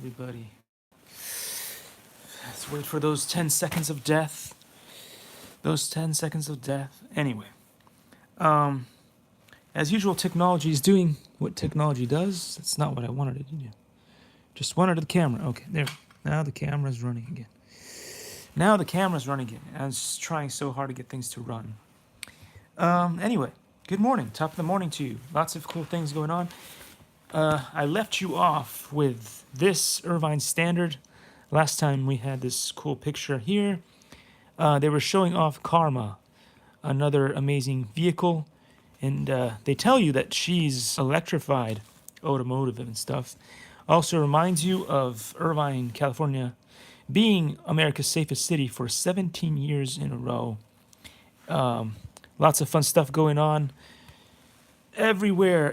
everybody. Let's wait for those 10 seconds of death. Those 10 seconds of death. Anyway, as usual, technology is doing what technology does. That's not what I wanted it to do. Just wanted the camera. Okay, there. Now the camera's running again. I was trying so hard to get things to run. Anyway, good morning. Top of the morning to you. Lots of cool things going on. I left you off with this Irvine Standard. Last time we had this cool picture here. They were showing off Karma, another amazing vehicle. And they tell you that she's electrified, automotive and stuff. Also reminds you of Irvine, California, being America's safest city for 17 years in a row. Lots of fun stuff going on. Everywhere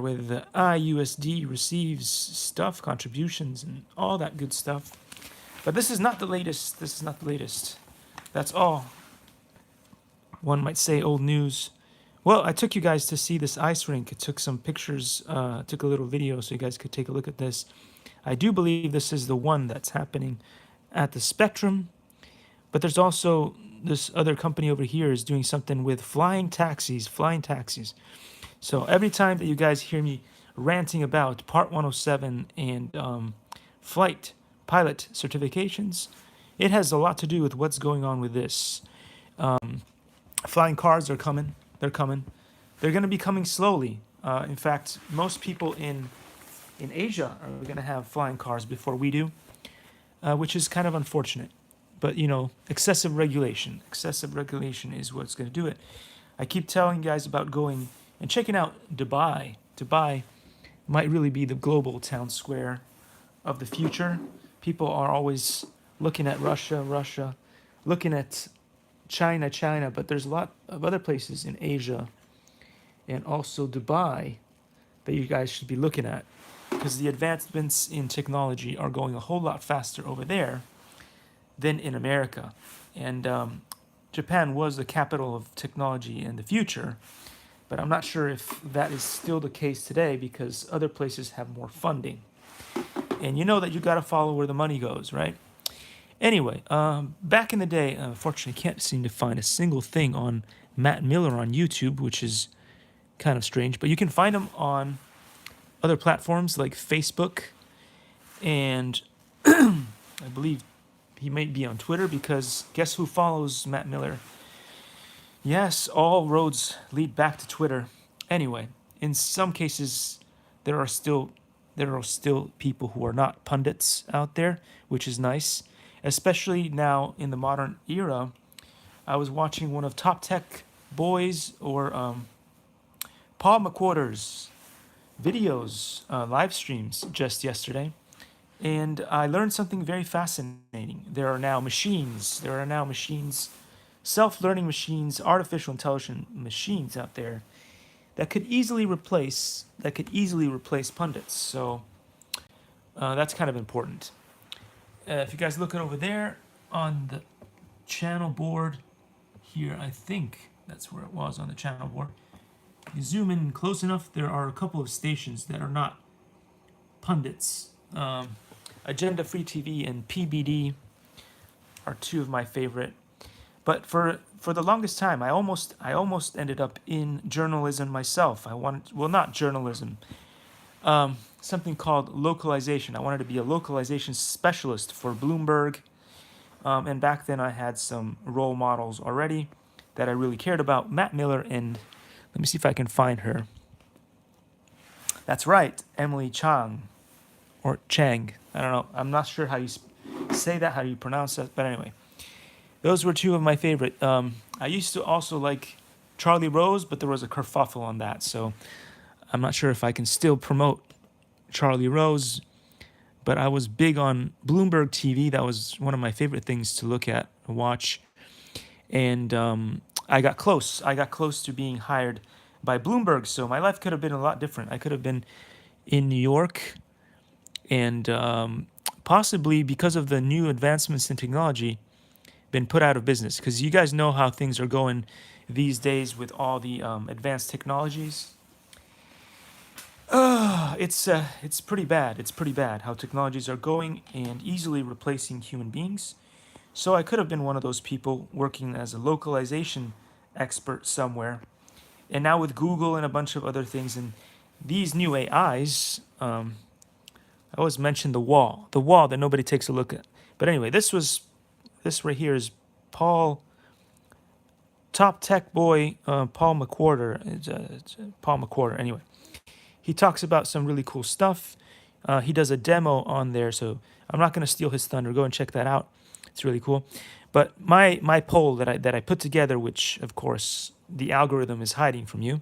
with the IUSD receives stuff, contributions, and all that good stuff. But this is not the latest. That's all. One might say old news. Well, I took you guys to see this ice rink. I took some pictures, took a little video so you guys could take a look at this. I do believe this is the one that's happening at the Spectrum. But there's also this other company over here is doing something with flying taxis. So every time that you guys hear me ranting about Part 107 and flight pilot certifications, it has a lot to do with what's going on with this. Flying cars are coming. They're coming. They're going to be coming slowly. In fact, most people in Asia are going to have flying cars before we do, which is kind of unfortunate. But, you know, excessive regulation is what's going to do it. I keep telling you guys about going and checking out Dubai. Dubai might really be the global town square of the future. People are always looking at Russia, looking at China, but there's a lot of other places in Asia and also Dubai that you guys should be looking at, because the advancements in technology are going a whole lot faster over there than in America. And Japan was the capital of technology in the future, but I'm not sure if that is still the case today because other places have more funding. And you know that you got to follow where the money goes, right? Anyway, back in the day, unfortunately, can't seem to find a single thing on Matt Miller on YouTube, which is kind of strange. But you can find him on other platforms like Facebook, and I believe he might be on Twitter, because guess who follows Matt Miller? Yes, all roads lead back to Twitter. Anyway, in some cases, there are still people who are not pundits out there, which is nice. Especially now in the modern era. I was watching one of Top Tech Boys or Paul McWhorter's videos, live streams just yesterday. And I learned something very fascinating. There are now machines, self-learning machines, artificial intelligence machines out there that could easily replace pundits. So that's kind of important. If you guys look over there on the channel board here, I think that's where it was on the channel board. You zoom in close enough, there are a couple of stations that are not pundits. Agenda Free TV and PBD are two of my favorite. But for the longest time, I almost ended up in journalism myself. Not journalism. Something called localization. I wanted to be a localization specialist for Bloomberg. And back then I had some role models already that I really cared about. Matt Miller and, let me see if I can find her. That's right, Emily Chang. Or Chang. I don't know. I'm not sure how you say that, how you pronounce that. But anyway, those were two of my favorite. I used to also like Charlie Rose, but there was a kerfuffle on that. So I'm not sure if I can still promote Charlie Rose, but I was big on Bloomberg TV. That was one of my favorite things to look at and watch. And I got close to being hired by Bloomberg, so my life could have been a lot different. I could have been in New York, and possibly because of the new advancements in technology, been put out of business, because you guys know how things are going these days with all the advanced technologies. It's pretty bad. It's pretty bad how technologies are going and easily replacing human beings. So I could have been one of those people working as a localization expert somewhere. And now with Google and a bunch of other things and these new AIs, I always mention the wall that nobody takes a look at. But anyway, this right here is Paul, top tech boy, Paul McWhorter. It's Paul McWhorter. Anyway, he talks about some really cool stuff. He does a demo on there, so I'm not going to steal his thunder. Go and check that out. It's really cool. But my poll that I put together, which of course the algorithm is hiding from you.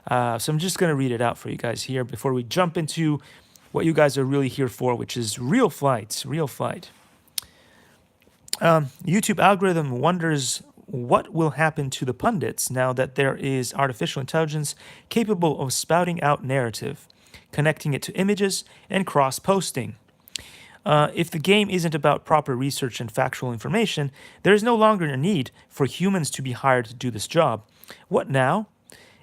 So I'm just going to read it out for you guys here before we jump into what you guys are really here for, which is real flights, real flight. YouTube algorithm wonders what will happen to the pundits now that there is artificial intelligence capable of spouting out narrative, connecting it to images, and cross-posting. If the game isn't about proper research and factual information, there is no longer a need for humans to be hired to do this job. What now?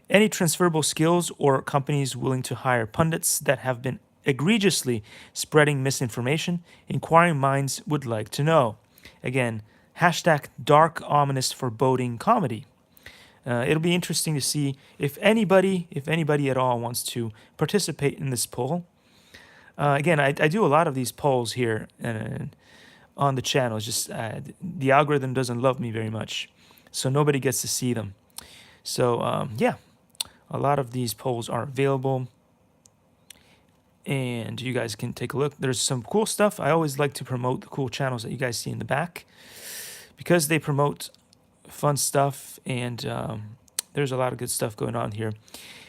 Any transferable skills or companies willing to hire pundits that have been egregiously spreading misinformation? Inquiring minds would like to know. Again, hashtag dark, ominous, foreboding comedy. It'll be interesting to see if anybody at all wants to participate in this poll. Again, I do a lot of these polls here on the channel. It's just the algorithm doesn't love me very much, so nobody gets to see them. So yeah, a lot of these polls are available, and you guys can take a look. There's some cool stuff. I always like to promote the cool channels that you guys see in the back because they promote fun stuff, and there's a lot of good stuff going on here.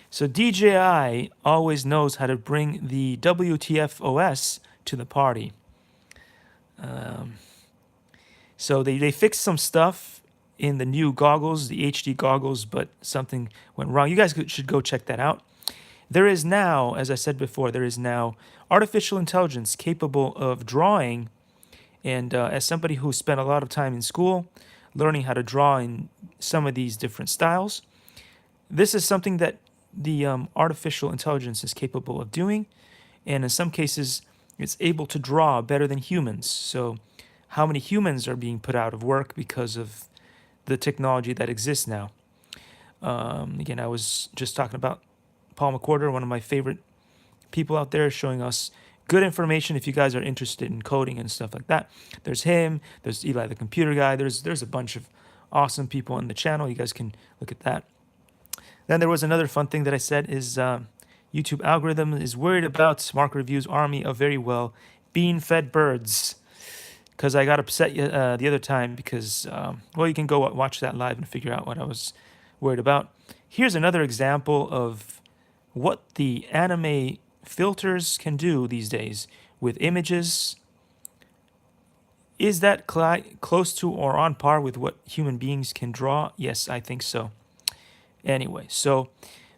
So DJI always knows how to bring the WTF OS to the party. So they fixed some stuff in the new goggles, the HD goggles, but something went wrong. You guys should go check that out. There is now, as I said before, there is now artificial intelligence capable of drawing. And as somebody who spent a lot of time in school learning how to draw in some of these different styles, this is something that the artificial intelligence is capable of doing. And in some cases, it's able to draw better than humans. So how many humans are being put out of work because of the technology that exists now? Again, I was just talking about Paul McWhorter, one of my favorite people out there, showing us good information if you guys are interested in coding and stuff like that. There's him, there's Eli the computer guy, there's a bunch of awesome people on the channel. You guys can look at that. Then there was another fun thing that I said is YouTube algorithm is worried about Mark Review's army of very well bean-fed birds. Because I got upset the other time because, well, you can go watch that live and figure out what I was worried about. Here's another example of what the anime filters can do these days with images. Is that close to or on par with what human beings can draw? Yes, I think so. Anyway, so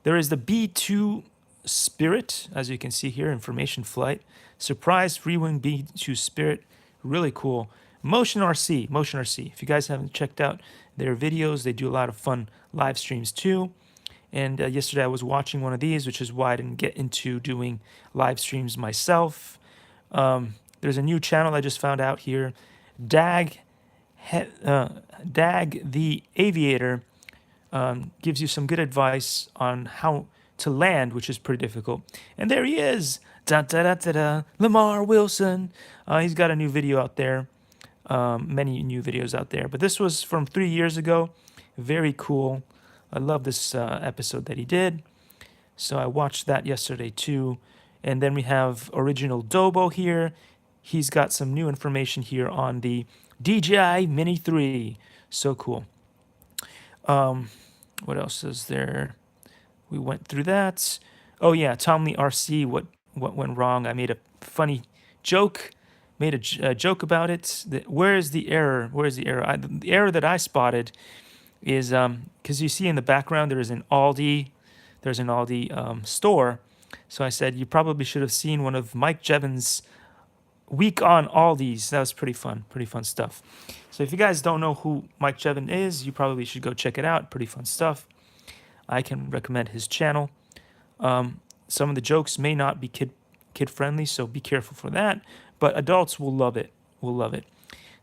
there is the B2 Spirit, as you can see here, information flight. Surprise free-wing B2 Spirit, really cool. Motion RC. If you guys haven't checked out their videos, they do a lot of fun live streams too. And yesterday I was watching one of these, which is why I didn't get into doing live streams myself. There's a new channel I just found out here. Dag the Aviator gives you some good advice on how to land, which is pretty difficult. And there he is. Da, da, da, da, da. Lamar Wilson. He's got a new video out there. Many new videos out there. But this was from 3 years ago. Very cool. I love this episode that he did. So I watched that yesterday too. And then we have Original Dobo here. He's got some new information here on the DJI Mini 3. So cool. What else is there? We went through that. Oh yeah, Tommy RC, what went wrong? I made a funny joke. Made a joke about it. Where is the error? The error that I spotted is because you see in the background there is an Aldi. There's an Aldi store. So I said you probably should have seen one of Mike Jevons' week on Aldi's. That was pretty fun stuff. So if you guys don't know who Mike Jevon is, you probably should go check it out. Pretty fun stuff. I can recommend his channel. some of the jokes may not be kid friendly, so be careful for that. But adults will love it. Will love it.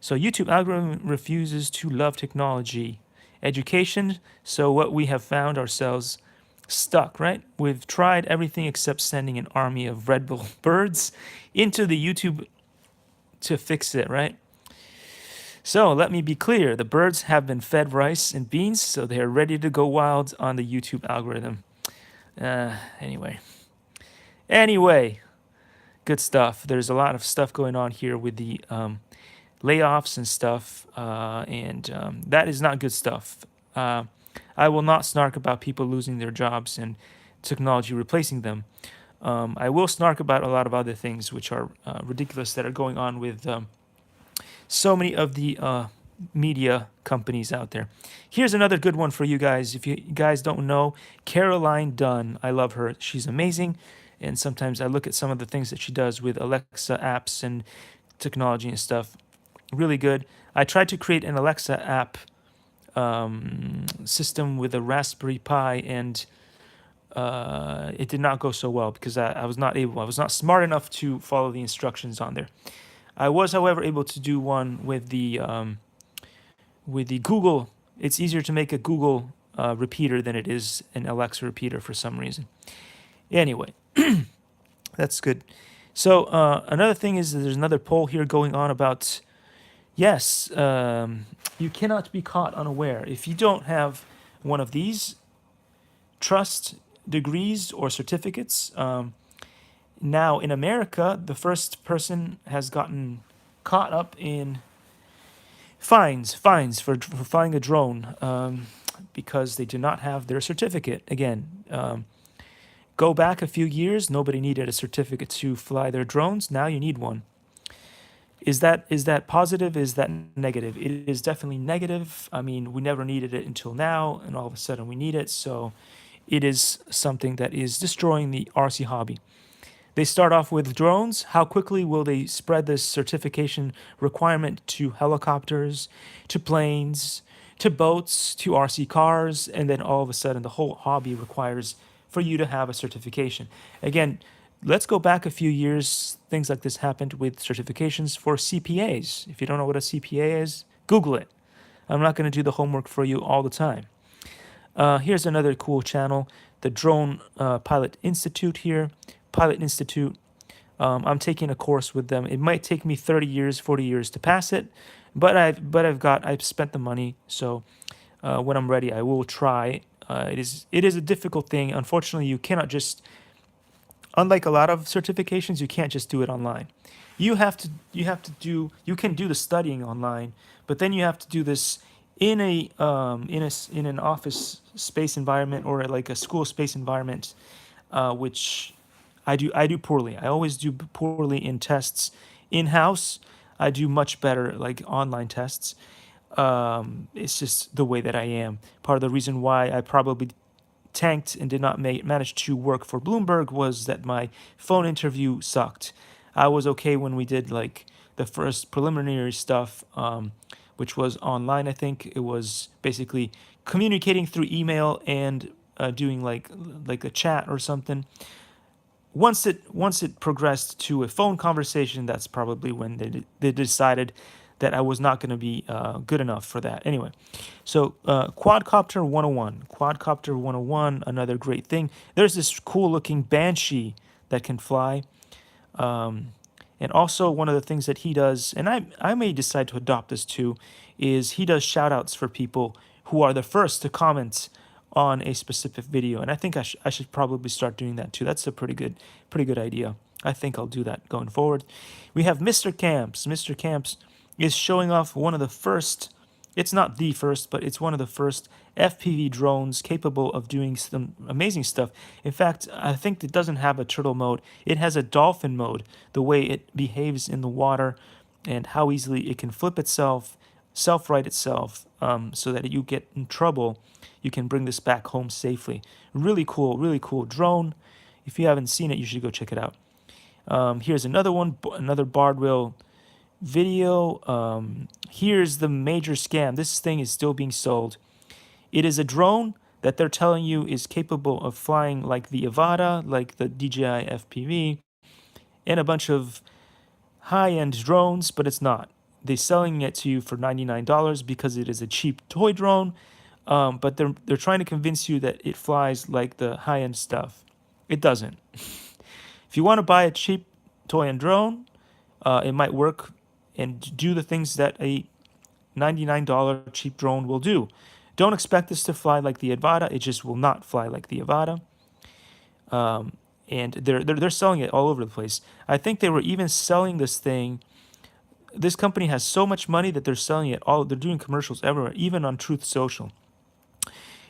So YouTube algorithm refuses to love technology, education. So what we have found ourselves stuck, right? We've tried everything except sending an army of red bull birds into the YouTube to fix it, right? So let me be clear. The birds have been fed rice and beans, so they are ready to go wild on the YouTube algorithm. Anyway, good stuff. There's a lot of stuff going on here with the layoffs and stuff, and that is not good stuff. I will not snark about people losing their jobs and technology replacing them. I will snark about a lot of other things which are ridiculous that are going on with so many of the media companies out there. Here's another good one for you guys. If you guys don't know, Caroline Dunn, I love her. She's amazing. And sometimes I look at some of the things that she does with Alexa apps and technology and stuff. Really good. I tried to create an Alexa app system with a Raspberry Pi, and it did not go so well because I was not smart enough to follow the instructions on there. I was, however, able to do one with the Google. It's easier to make a Google repeater than it is an Alexa repeater for some reason. Anyway, that's good. So another thing is that there's another poll here going on about, yes, you cannot be caught unaware. If you don't have one of these trust degrees or certificates, now in America, the first person has gotten caught up in fines for flying a drone because they do not have their certificate. Again, go back a few years, nobody needed a certificate to fly their drones. Now you need one. Is that positive? Is that negative? It is definitely negative. I mean, we never needed it until now, and all of a sudden we need it. So it is something that is destroying the RC hobby. They start off with drones. How quickly will they spread this certification requirement to helicopters, to planes, to boats, to RC cars, and then all of a sudden the whole hobby requires for you to have a certification. Again, let's go back a few years. Things like this happened with certifications for CPAs. If you don't know what a CPA is, Google it. I'm not going to do the homework for you all the time. Here's another cool channel, the Drone Pilot Institute here. Pilot Institute. I'm taking a course with them. It might take me 30 years, 40 years to pass it, but I've spent the money. So when I'm ready, I will try. It is a difficult thing. Unfortunately, you cannot just, unlike a lot of certifications, you can't just do it online. You can do the studying online, but then you have to do this in an office space environment or like a school space environment, which I do poorly. I always do poorly in tests in-house. I do much better like online tests. It's just the way that I am. Part of the reason why I probably tanked and did not manage to work for Bloomberg was that my phone interview sucked. I was okay when we did like the first preliminary stuff, which was online. I think it was basically communicating through email and doing like a chat or something. Once it progressed to a phone conversation, that's probably when they decided that I was not going to be good enough for that. Anyway, so Quadcopter 101. Quadcopter 101, another great thing. There's this cool looking Banshee that can fly. And also one of the things that he does, and I may decide to adopt this too, is he does shout outs for people who are the first to comment on a specific video. And I think I should probably start doing that too. That's a pretty good idea. I think I'll do that going forward. We have Mr. Camps. Mr. Camps is showing off one of the first, it's not the first, but it's one of the first FPV drones capable of doing some amazing stuff. In fact, I think it doesn't have a turtle mode. It has a dolphin mode, the way it behaves in the water and how easily it can flip itself, self-right itself, so that you get in trouble, you can bring this back home safely. Really cool drone. If you haven't seen it, you should go check it out. Here's another one, another Bardwell video. Here's the major scam. This thing is still being sold. It is a drone that they're telling you is capable of flying like the Avata, like the DJI FPV, and a bunch of high-end drones, but it's not. They're selling it to you for $99 because it is a cheap toy drone, but they're trying to convince you that it flies like the high-end stuff. It doesn't. If you want to buy a cheap toy and drone, it might work and do the things that a $99 cheap drone will do. Don't expect this to fly like the Avata. It just will not fly like the Avata. And they're selling it all over the place. I think they were even selling this thing. This company has so much money that they're selling it all. They're doing commercials everywhere, even on Truth Social.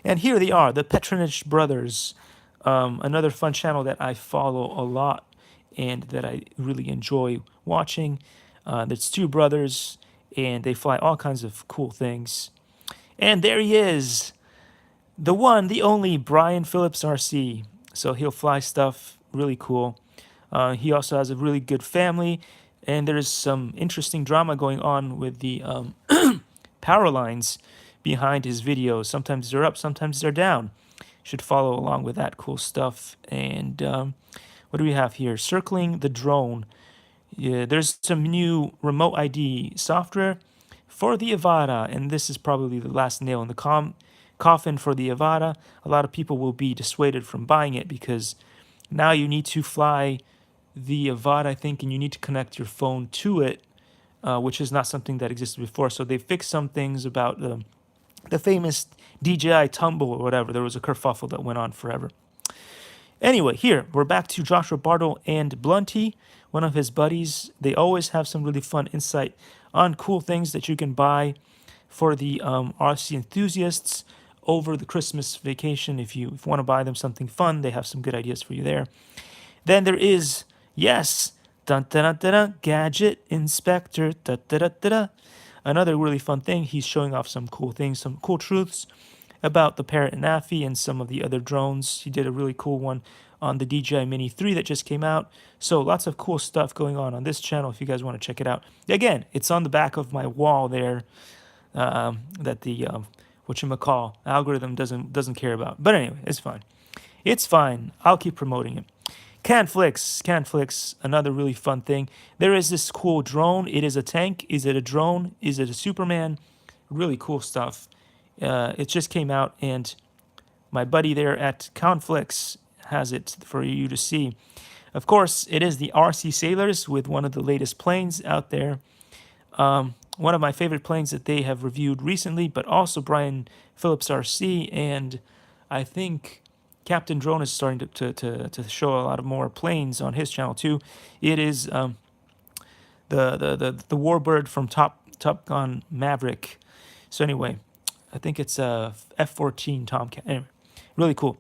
And here they are, the Petronich brothers, another fun channel that I follow a lot and that I really enjoy watching. There's two brothers, and they fly all kinds of cool things. And there he is, the one, the only Brian Phillips RC. So he'll fly stuff really cool. He also has a really good family, and there's some interesting drama going on with the power lines behind his videos. Sometimes they're up, sometimes they're down. Should follow along with that cool stuff. And what do we have here? Circling the drone. Yeah, there's some new remote ID software for the Avata, and this is probably the last nail in the coffin for the Avata. A lot of people will be dissuaded from buying it because now you need to fly the Avata, I think, and you need to connect your phone to it, which is not something that existed before. So they fixed some things about the famous DJI tumble or whatever. There was a kerfuffle that went on forever. Anyway, here, we're back to Joshua Bartle and Blunty, one of his buddies. They always have some really fun insight on cool things that you can buy for the RC enthusiasts over the Christmas vacation. If you want to buy them something fun, they have some good ideas for you there. Then there is, yes, dun, dun, dun, dun, dun, Gadget Inspector, da, da, da, da, da. Another really fun thing. He's showing off some cool things, some cool truths about the Parrot and Naffy and some of the other drones. He did a really cool one on the DJI Mini 3 that just came out. So lots of cool stuff going on this channel if you guys want to check it out. Again, it's on the back of my wall there that the whatchamacall algorithm doesn't care about. But anyway, it's fine. It's fine. I'll keep promoting it. Canflix, another really fun thing. There is this cool drone. It is a tank. Is it a drone? Is it a Superman? Really cool stuff. It just came out, and my buddy there at Conflix has it for you to see. Of course, it is the RC Sailors with one of the latest planes out there. One of my favorite planes that they have reviewed recently, but also Brian Phillips RC, and I think Captain Drone is starting to show a lot of more planes on his channel too. It is the Warbird from Top Gun Maverick. So anyway, I think it's a F-14 Tomcat. Anyway, really cool.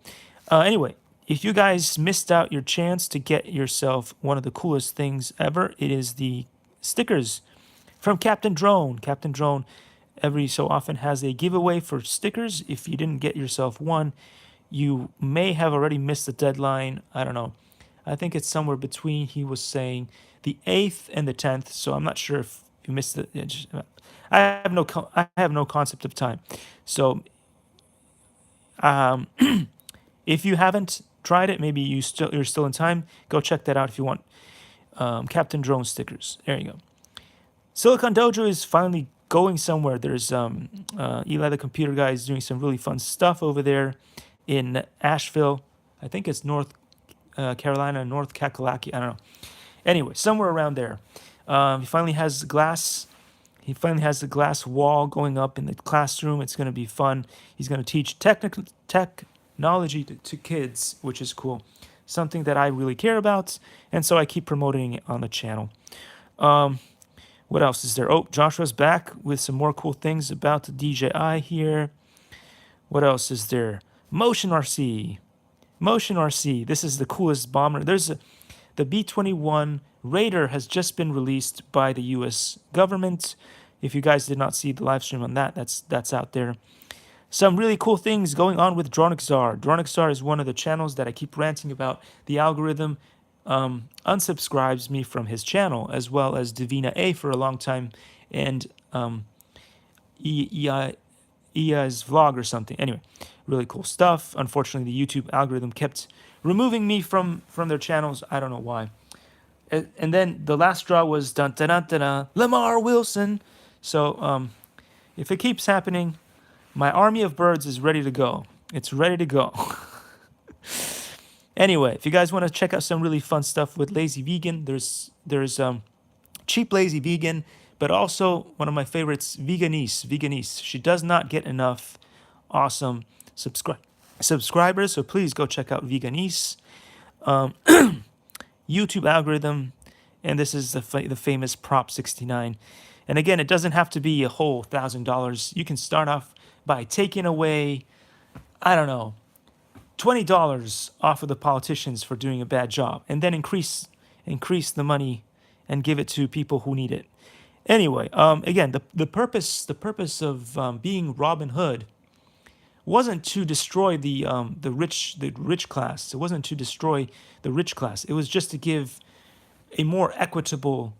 Anyway, if you guys missed out your chance to get yourself one of the coolest things ever, it is the stickers from Captain Drone. Captain Drone every so often has a giveaway for stickers. If you didn't get yourself one, you may have already missed the deadline. I don't know. I think it's somewhere between, he was saying, the 8th and the 10th. So I'm not sure if you missed it. I have no concept of time. So if you haven't tried it, maybe you're still in time. Go check that out if you want. Captain Drone stickers. There you go. Silicon Dojo is finally going somewhere. There's Eli the computer guy is doing some really fun stuff over there in Asheville. I think it's North Carolina, North Kakalaki. I don't know. Anyway, somewhere around there. He finally has glass. He finally has the glass wall going up in the classroom. It's going to be fun. He's going to teach technology to kids, which is cool. Something that I really care about, and so I keep promoting it on the channel. What else is there? Oh, Joshua's back with some more cool things about the DJI here. What else is there? Motion RC. Motion RC. This is the coolest bomber. There's the B-21 Raider has just been released by the U.S. government. If you guys did not see the live stream on that, that's out there. Some really cool things going on with Dronixar. Dronixar is one of the channels that I keep ranting about. The algorithm unsubscribes me from his channel, as well as Divina A for a long time, and Ia's vlog or something. Anyway, really cool stuff. Unfortunately, the YouTube algorithm kept removing me from their channels. I don't know why. And then the last straw was dun dun dun dun, dun Lamar Wilson. So if it keeps happening, my army of birds is ready to go. It's ready to go. Anyway, if you guys want to check out some really fun stuff with Lazy Vegan, there's Cheap Lazy Vegan, but also one of my favorites, Veganese. She does not get enough awesome subscribers, so please go check out Veganese. YouTube algorithm, and this is the famous Prop 69. And again, it doesn't have to be a whole $1,000. You can start off by taking away, I don't know, $20 off of the politicians for doing a bad job, and then increase the money and give it to people who need it. Anyway, again, the purpose of being Robin Hood wasn't to destroy the rich class. It wasn't to destroy the rich class. It was just to give a more equitable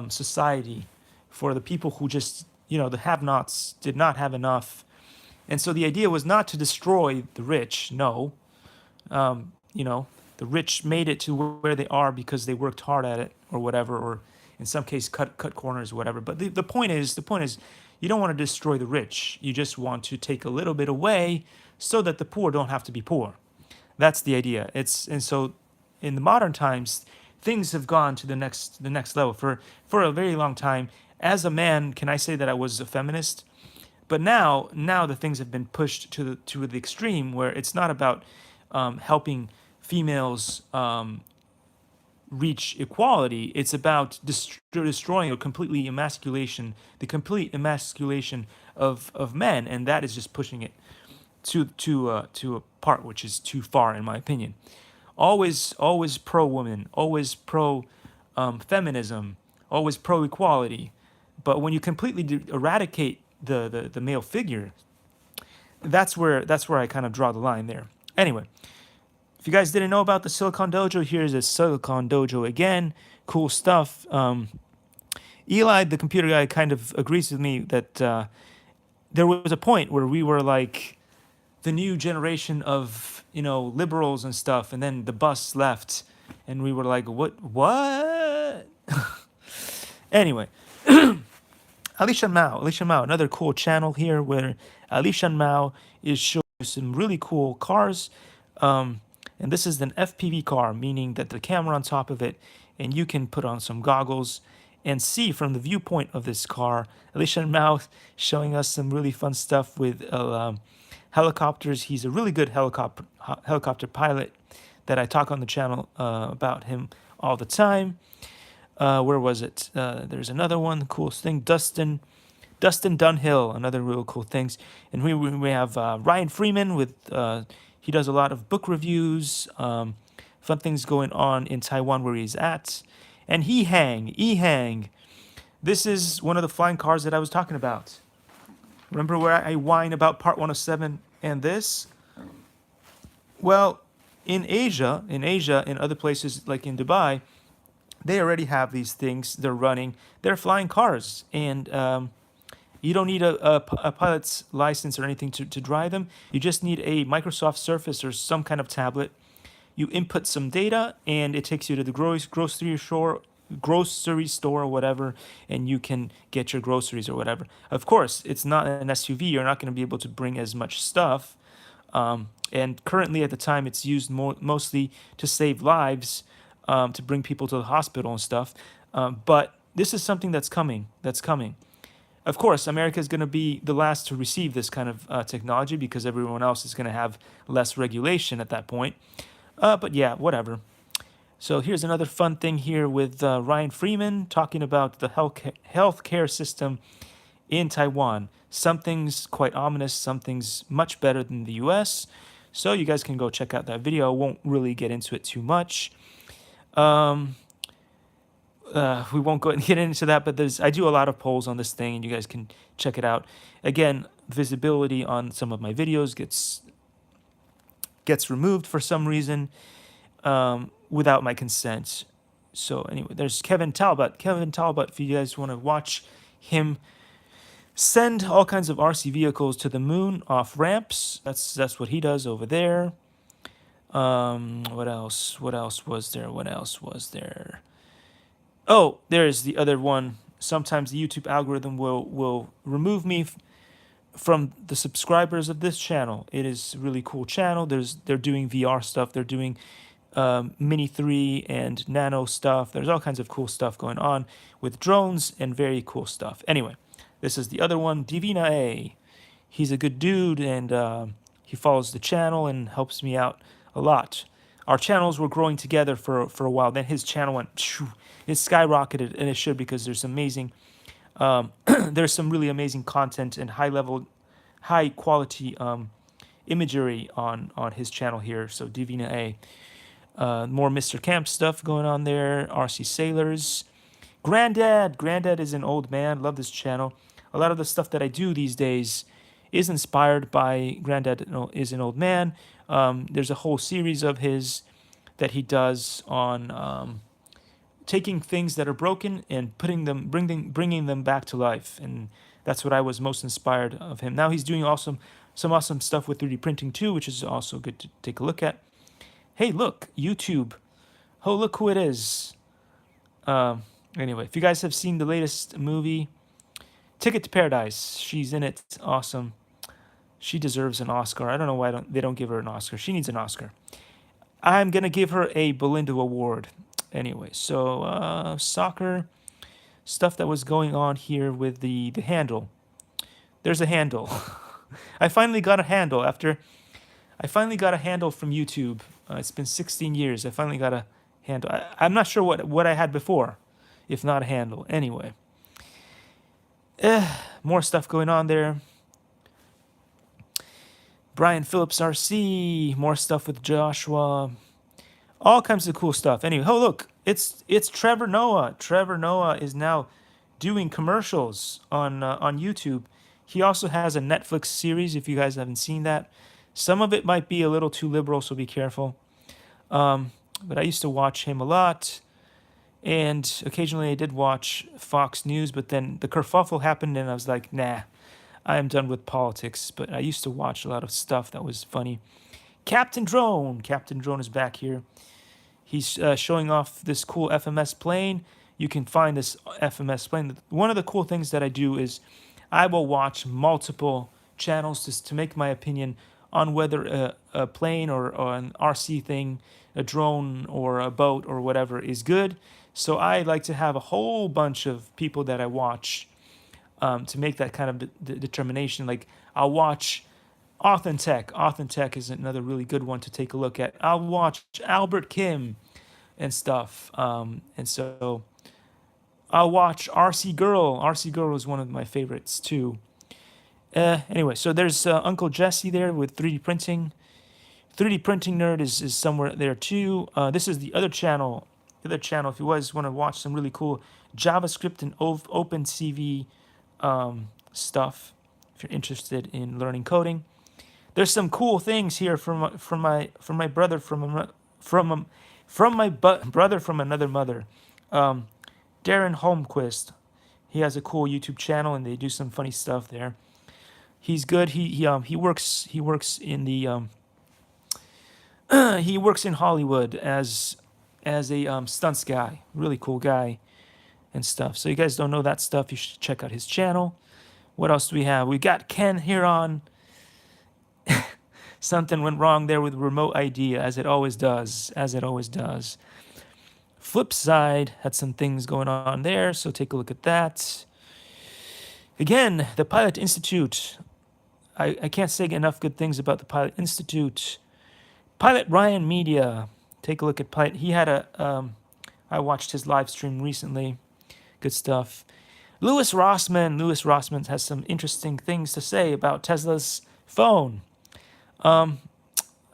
society for the people who just, the have-nots did not have enough. And so the idea was not to destroy the rich. No, the rich made it to where they are because they worked hard at it or whatever, or in some case cut corners or whatever. But the point is, you don't want to destroy the rich. You just want to take a little bit away so that the poor don't have to be poor. That's the idea. And so in the modern times, things have gone to the next level. For a very long time, as a man, can I say that I was a feminist? But now the things have been pushed to the extreme, where it's not about helping females reach equality. It's about destroying the complete emasculation of men, and that is just pushing it to a part which is too far, in my opinion. Always pro woman, always pro feminism, always pro equality. But when you completely eradicate the male figure, that's where I kind of draw the line there. Anyway, if you guys didn't know about the Silicon Dojo, here's a Silicon Dojo again. Cool stuff. Eli, the computer guy, kind of agrees with me that there was a point where we were like the new generation of, liberals and stuff, and then the bus left, and we were like, what? Anyway. Alicia Mao, another cool channel here where Alicia Mao is showing some really cool cars. And this is an FPV car, meaning that the camera on top of it, and you can put on some goggles and see from the viewpoint of this car. Alicia Mao showing us some really fun stuff with helicopters. He's a really good helicopter pilot that I talk on the channel about him all the time. Where was it? There's another one, the coolest thing, Dustin Dunhill, another real cool things. And we have Ryan Freeman with, he does a lot of book reviews, fun things going on in Taiwan where he's at. And Ehang. This is one of the flying cars that I was talking about. Remember where I whine about Part 107 and this? Well, in Asia, in other places like in Dubai, they already have these things. They're running. They're flying cars, and you don't need a pilot's license or anything to drive them. You just need a Microsoft Surface or some kind of tablet. You input some data, and it takes you to the grocery store or whatever, and you can get your groceries or whatever. Of course, it's not an SUV. You're not going to be able to bring as much stuff. And currently, at the time, it's used mostly to save lives. To bring people to the hospital and stuff. But this is something that's coming. Of course, America is going to be the last to receive this kind of technology because everyone else is going to have less regulation at that point. But yeah, whatever. So here's another fun thing here with Ryan Freeman talking about the healthcare system in Taiwan. Some things quite ominous, some things much better than the US. So you guys can go check out that video. I won't really get into it too much. We won't get into that, but I do a lot of polls on this thing, and you guys can check it out. Again, visibility on some of my videos gets removed for some reason without my consent. So anyway, there's Kevin Talbot. If you guys want to watch him Send all kinds of RC vehicles to the moon off ramps. That's what he does over there. What else? What else was there? What else was there? Oh, there's the other one. Sometimes the YouTube algorithm will remove me from the subscribers of this channel. It is a really cool channel. They're doing VR stuff. They're doing Mini 3 and Nano stuff. There's all kinds of cool stuff going on with drones and very cool stuff. Anyway, this is the other one, Divina A. He's a good dude, and he follows the channel and helps me out a lot. Our channels were growing together for a while. Then his channel went, it skyrocketed, and it should, because there's amazing, there's some really amazing content and high quality imagery on his channel here. So Divina A. More Mr. Camp stuff going on there. RC Sailors. Granddad is an old man. Love this channel. A lot of the stuff that I do these days is inspired by Granddad is an old man. There's a whole series of his that he does on taking things that are broken and bringing them back to life. And that's what I was most inspired of him. Now he's doing some awesome stuff with 3D printing too, which is also good to take a look at. Hey, look, YouTube. Oh, look who it is. Anyway, if you guys have seen the latest movie, Ticket to Paradise, she's in it. Awesome. She deserves an Oscar. I don't know why they don't give her an Oscar. She needs an Oscar. I'm going to give her a Belinda Award. Anyway, so soccer stuff that was going on here with the handle. There's a handle. I finally got a handle from YouTube. It's been 16 years. I finally got a handle. I'm not sure what I had before, if not a handle. Anyway. More stuff going on there. Brian Phillips RC. More stuff with Joshua. All kinds of cool stuff. Anyway, oh look, it's Trevor Noah. Trevor Noah is now doing commercials on YouTube. He also has a Netflix series, if you guys haven't seen that. Some of it might be a little too liberal, so be careful. But I used to watch him a lot. And occasionally I did watch Fox News, but then the kerfuffle happened and I was like, nah, I am done with politics. But I used to watch a lot of stuff that was funny. Captain Drone is back here. He's showing off this cool FMS plane. You can find this FMS plane. One of the cool things that I do is I will watch multiple channels just to make my opinion on whether a plane or an RC thing, a drone or a boat or whatever is good. So I like to have a whole bunch of people that I watch to make that kind of determination. Like I'll watch Authentic. Authentic is another really good one to take a look at. I'll watch Albert Kim and stuff. And so I'll watch RC Girl. RC Girl is one of my favorites too. Anyway, so there's Uncle Jesse there with 3D printing. 3D printing nerd is somewhere there too. This is the other channel. If you guys want to watch some really cool JavaScript and OpenCV stuff, if you're interested in learning coding, there's some cool things here from my brother from brother from another mother, Darren Holmquist. He has a cool YouTube channel and they do some funny stuff there. He's good. He works in the he works in Hollywood as a stunts guy. Really cool guy and stuff. So you guys don't know that stuff, you should check out his channel. What else do we have? We got Ken here on. Something went wrong there with remote ID, as it always does. Flipside had some things going on there, so take a look at that. Again, the Pilot Institute. I can't say enough good things about the Pilot Institute. Pilot Ryan Media. Take a look at Pilot. He had I watched his live stream recently. Good stuff. Louis Rossman. Louis Rossman has some interesting things to say about Tesla's phone. I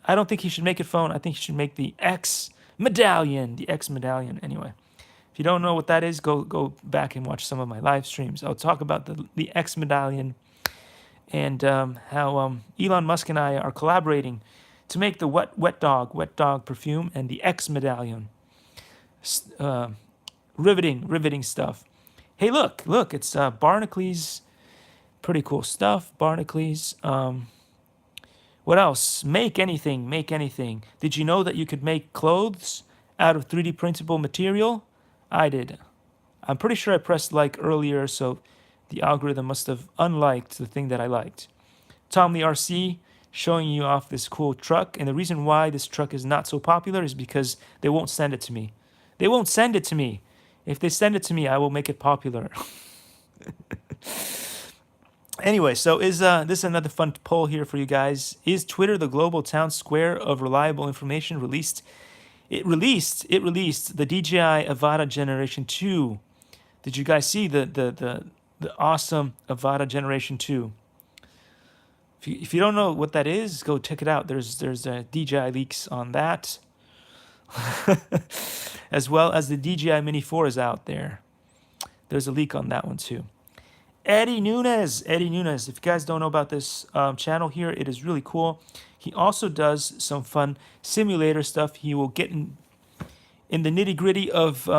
don't think he should make a phone. I think he should make the X Medallion. The X Medallion. Anyway, if you don't know what that is, go back and watch some of my live streams. I'll talk about the X Medallion and how Elon Musk and I are collaborating to make the wet dog perfume and the X Medallion. Riveting stuff. Hey, look, it's Barnacle Pretty cool stuff. Barnacles. What else? Make anything. Make anything. Did you know that you could make clothes out of 3D printable material? I did. I'm pretty sure I pressed like earlier, so the algorithm must have unliked the thing that I liked. Tom the RC showing you off this cool truck. And the reason why this truck is not so popular is because they won't send it to me. They won't send it to me. If they send it to me, I will make it popular. Anyway, so is this is another fun poll here for you guys. Is Twitter the global town square of reliable information released? It released the DJI Avata Generation 2. Did you guys see the awesome Avata Generation 2? If you don't know what that is, go check it out. There's DJI leaks on that, as well as the DJI Mini 4 is out there. There's a leak on that one too. Eddie Nunes. If you guys don't know about this channel here, it is really cool. He also does some fun simulator stuff. He will get in the nitty gritty of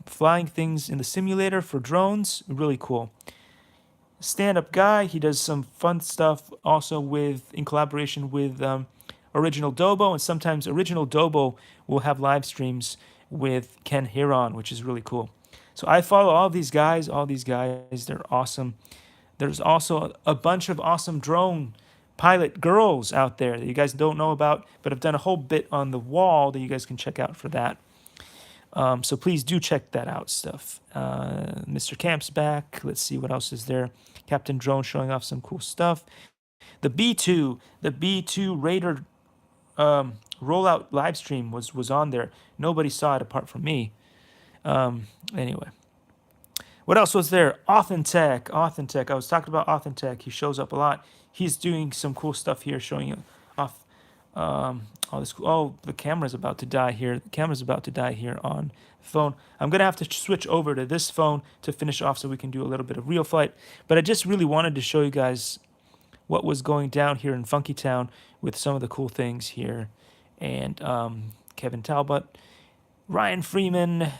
flying things in the simulator for drones. Really cool. Stand-up guy. He does some fun stuff also in collaboration with Original Dobo, and sometimes Original Dobo will have live streams with Ken Hiron, which is really cool. So I follow all these guys. They're awesome. There's also a bunch of awesome drone pilot girls out there that you guys don't know about, but I've done a whole bit on the wall that you guys can check out for that. So please do check that out stuff. Mr. Camp's back. Let's see what else is there. Captain Drone showing off some cool stuff. The B2 Raider rollout live stream was on there. Nobody saw it apart from me. Anyway, what else was there? Authentic. I was talking about Authentic. He shows up a lot. He's doing some cool stuff here, showing off all this. Oh, the camera's about to die here. On the phone. I'm gonna have to switch over to this phone to finish off, so we can do a little bit of real flight. But I just really wanted to show you guys what was going down here in Funky Town with some of the cool things here, and Kevin Talbot, Ryan Freeman,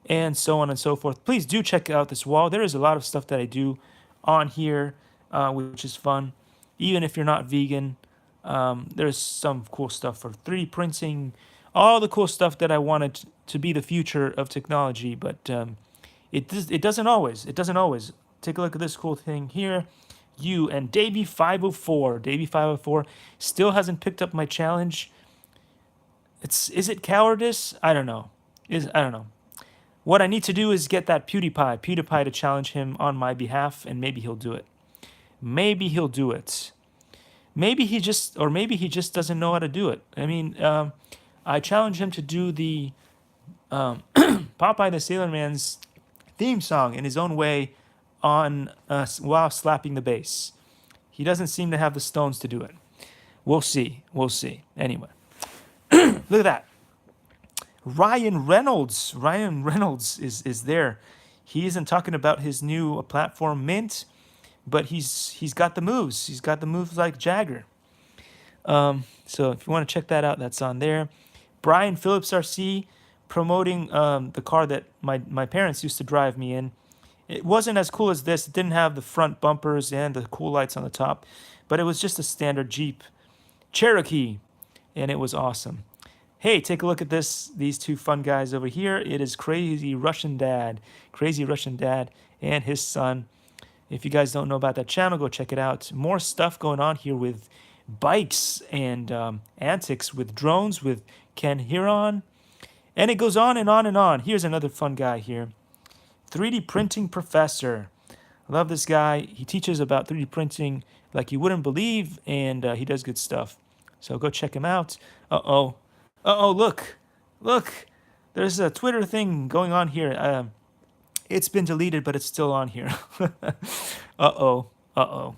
and so on and so forth. Please do check out this wall. There is a lot of stuff that I do on here, which is fun. Even if you're not vegan, there's some cool stuff for 3D printing, all the cool stuff that I wanted to be the future of technology, but it doesn't always. Take a look at this cool thing here. And Davey504 still hasn't picked up my challenge. Is it cowardice? I don't know. I don't know. What I need to do is get that PewDiePie to challenge him on my behalf, and maybe he'll do it. Maybe he just doesn't know how to do it. I mean, I challenge him to do the Popeye the Sailor Man's theme song in his own way while slapping the bass. He doesn't seem to have the stones to do it. We'll see. Anyway, look at that. Ryan Reynolds is there. He isn't talking about his new platform Mint, but he's got the moves. He's got the moves like Jagger. So if you want to check that out, that's on there. Brian Phillips RC promoting the car that my parents used to drive me in. It wasn't as cool as this. It didn't have the front bumpers and the cool lights on the top, but it was just a standard Jeep Cherokee, and it was awesome. Hey, take a look at these two fun guys over here. It is Crazy Russian Dad and his son. If you guys don't know about that channel, go check it out. More stuff going on here with bikes and antics with drones with Ken Hiron. And it goes on and on and on. Here's another fun guy here. 3D printing professor. I love this guy. He teaches about 3D printing like you wouldn't believe, and he does good stuff. So go check him out. Look. There's a Twitter thing going on here. It's been deleted, but it's still on here. Uh-oh.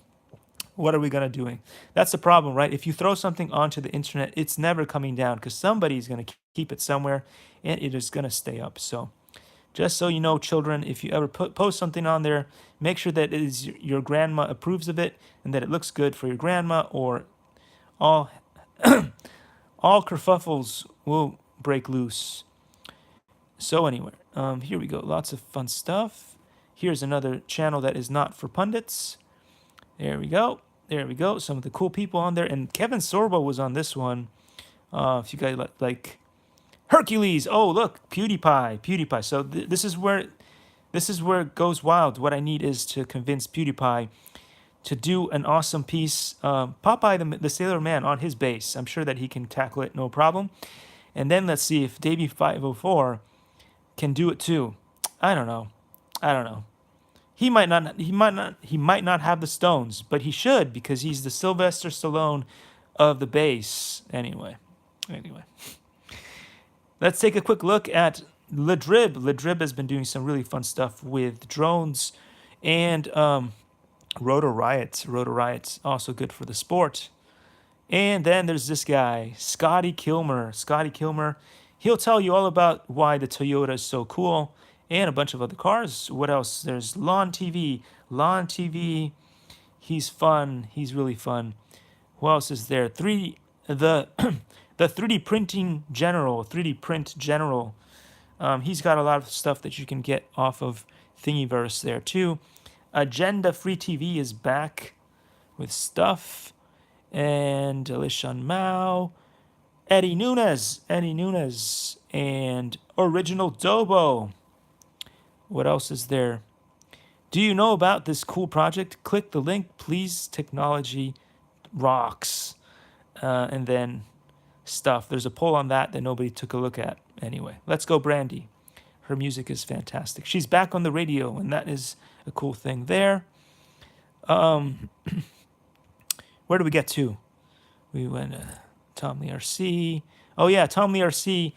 What are we going to do? That's the problem, right? If you throw something onto the internet, it's never coming down because somebody's going to keep it somewhere, and it is going to stay up. So just so you know, children, if you ever post something on there, make sure that it is your grandma approves of it and that it looks good for your grandma, or all kerfuffles will break loose. So anyway, here we go. Lots of fun stuff. Here's another channel that is not for pundits. There we go. There we go. Some of the cool people on there. And Kevin Sorbo was on this one. If you guys like Hercules. Oh, look, PewDiePie. PewDiePie. So this is where it goes wild. What I need is to convince PewDiePie to do an awesome piece. Popeye the Sailor Man on his bass. I'm sure that he can tackle it, no problem. And then let's see if Davey 504 can do it too. I don't know. He might not have the stones, but he should, because he's the Sylvester Stallone of the bass. Anyway. Let's take a quick look at Ledrib. Ledrib has been doing some really fun stuff with drones and Rotor Riot. Rotor Riot's also good for the sport. And then there's this guy, Scotty Kilmer. Scotty Kilmer, he'll tell you all about why the Toyota is so cool and a bunch of other cars. What else? There's Lawn TV. Lawn TV, he's fun. He's really fun. Who else is there? The 3D printing general, 3D print general. He's got a lot of stuff that you can get off of Thingiverse there too. Agenda Free TV is back with stuff. And Alishan Mao, Eddie Nunes, and Original Dobo. What else is there? Do you know about this cool project? Click the link, please. Technology rocks. And then stuff. There's a poll on that nobody took a look at. Anyway, let's go Brandy. Her music is fantastic. She's back on the radio, and that is a cool thing there. Where do we get to? We went Tom Lee RC. Oh yeah, Tom Lee RC.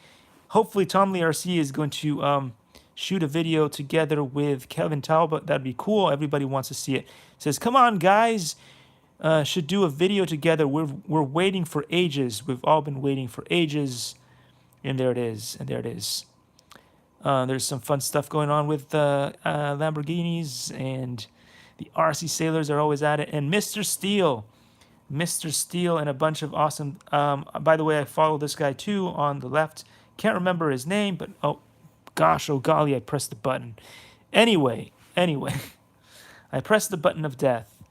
Hopefully Tom Lee RC is going to shoot a video together with Kevin Talbot. That'd be cool. Everybody wants to see it. Says, come on guys, should do a video together. We're waiting for ages. We've all been waiting for ages. And there it is. There's some fun stuff going on with Lamborghinis, and the RC Sailors are always at it. And Mr. Steele and a bunch of awesome. By the way, I follow this guy too on the left. Can't remember his name, but oh golly, I pressed the button. Anyway, I pressed the button of death.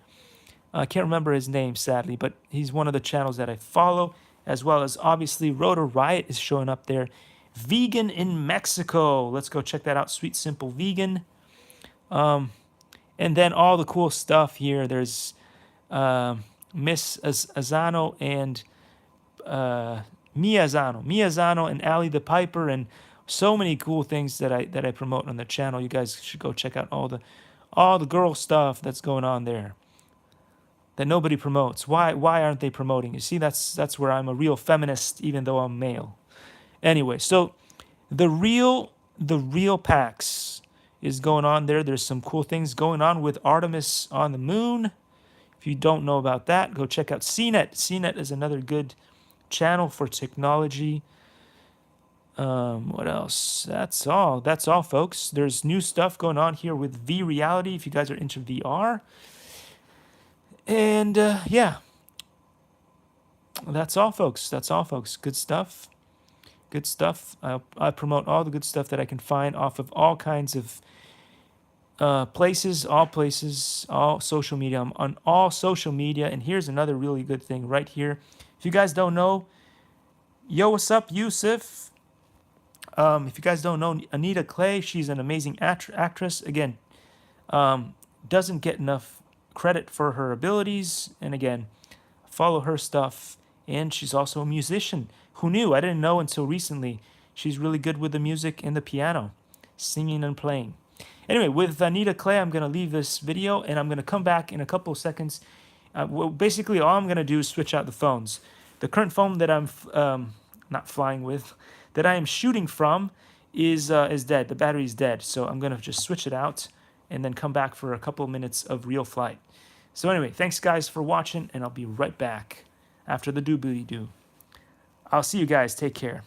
I can't remember his name, sadly, but he's one of the channels that I follow, as well as obviously Rotor Riot is showing up there. Vegan in Mexico. Let's go check that out. Sweet Simple Vegan. And then all the cool stuff here. There's Miss Azano and Miyazano and Ali the Piper, and so many cool things that I promote on the channel. You guys should go check out all the girl stuff that's going on there that nobody promotes. Why aren't they promoting? You see, that's where I'm a real feminist, even though I'm male. Anyway, so the real PAX is going on there. There's some cool things going on with Artemis on the moon. If you don't know about that, go check out CNET. CNET is another good channel for technology. What else? That's all, folks. There's new stuff going on here with V Reality, if you guys are into VR. And yeah, that's all, folks. Good stuff. I promote all the good stuff that I can find off of all kinds of places, all social media. I'm on all social media. And here's another really good thing right here. If you guys don't know, yo, what's up, Yusuf? If you guys don't know Anita Clay, she's an amazing actress. Again, doesn't get enough credit for her abilities. And again, follow her stuff. And she's also a musician. Who knew? I didn't know until recently. She's really good with the music and the piano, singing and playing. Anyway, with Anita Clay, I'm going to leave this video, and I'm going to come back in a couple of seconds. Well, basically, all I'm going to do is switch out the phones. The current phone that I'm not flying with, that I am shooting from, is dead. The battery's dead. So I'm going to just switch it out and then come back for a couple of minutes of real flight. So anyway, thanks, guys, for watching, and I'll be right back after the doobly-doo. I'll see you guys. Take care.